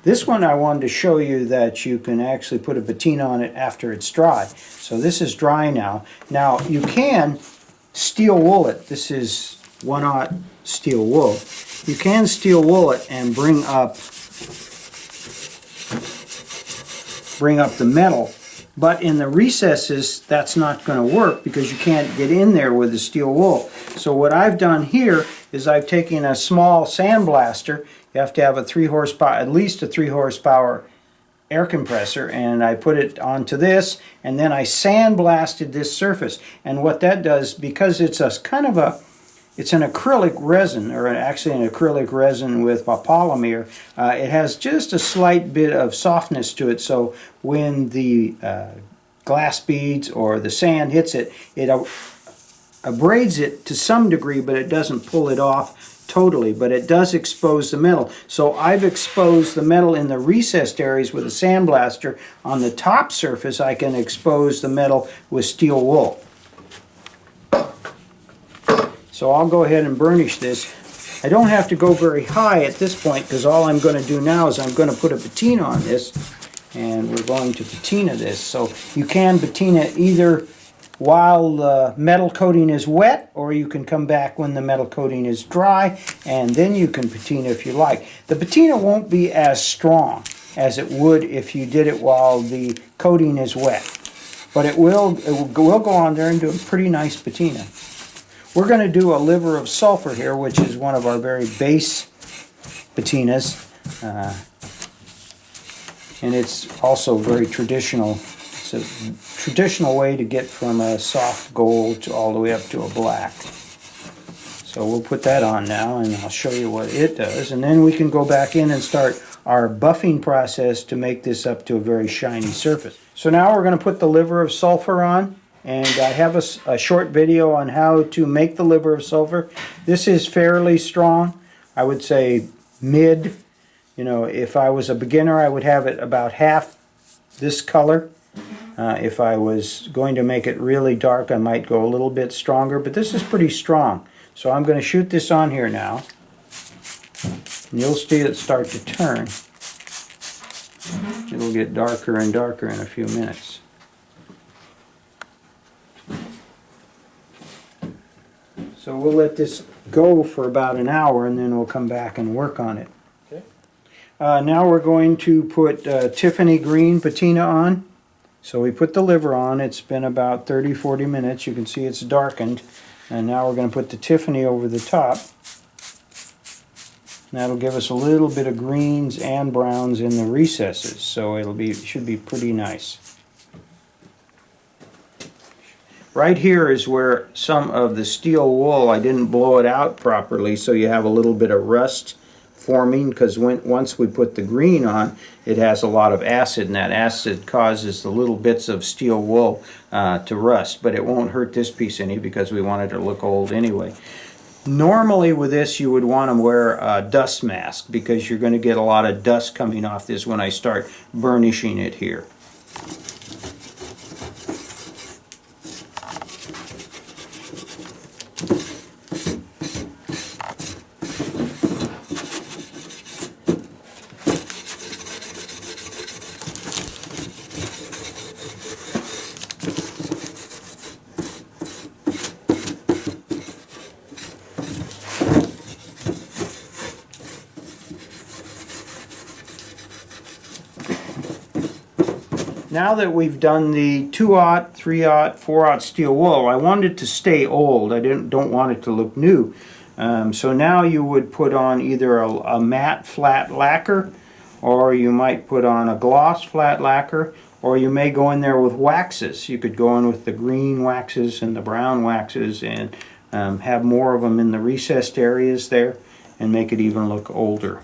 This one I wanted to show you that you can actually put a patina on it after it's dry. So this is dry now. Now you can steel wool it. This is 1/0 steel wool. You can steel wool it and bring up the metal. But in the recesses, that's not going to work because you can't get in there with the steel wool. So what I've done here is I've taken a small sandblaster. You have to have a 3 horsepower, at least a 3 horsepower air compressor, and I put it onto this, and then I sandblasted this surface. And what that does, because it's a kind of a, it's an acrylic resin, or actually an acrylic resin with a polymer, it has just a slight bit of softness to it, so when the glass beads or the sand hits it, it abrades it to some degree, but it doesn't pull it off totally, but it does expose the metal. So I've exposed the metal in the recessed areas with a sandblaster. On the top surface, I can expose the metal with steel wool. So I'll go ahead and burnish this. I don't have to go very high at this point because all I'm going to do now is I'm going to put a patina on this, and we're going to patina this. So you can patina either while the metal coating is wet, or you can come back when the metal coating is dry, and then you can patina if you like. The patina won't be as strong as it would if you did it while the coating is wet, but it will go on there and do a pretty nice patina. We're going to do a liver of sulfur here, which is one of our very base patinas, and it's also very traditional. It's a traditional way to get from a soft gold all the way up to a black. So we'll put that on now, and I'll show you what it does, and then we can go back in and start our buffing process to make this up to a very shiny surface. So now we're going to put the liver of sulfur on, and I have a short video on how to make the liver of sulfur. This is fairly strong. I would say mid. You know, if I was a beginner, I would have it about half this color. If I was going to make it really dark, I might go a little bit stronger, but this is pretty strong. So I'm going to shoot this on here now, and you'll see it start to turn. It'll get darker and darker in a few minutes. So we'll let this go for about an hour, and then we'll come back and work on it. Okay. Now we're going to put Tiffany green patina on. So we put the liver on. It's been about 30-40 minutes. You can see it's darkened. And now we're going to put the Tiffany over the top. That'll give us a little bit of greens and browns in the recesses. So it should be pretty nice. Right here is where some of the steel wool, I didn't blow it out properly, so you have a little bit of rust forming, because once we put the green on, it has a lot of acid, and that acid causes the little bits of steel wool to rust, but it won't hurt this piece any because we want it to look old anyway. Normally with this you would want to wear a dust mask because you're going to get a lot of dust coming off this when I start burnishing it here. Now that we've done the 2/0, 3/0, 4/0 steel wool, I want it to stay old. I don't want it to look new. So now you would put on either a matte flat lacquer, or you might put on a gloss flat lacquer, or you may go in there with waxes. You could go in with the green waxes and the brown waxes and have more of them in the recessed areas there and make it even look older.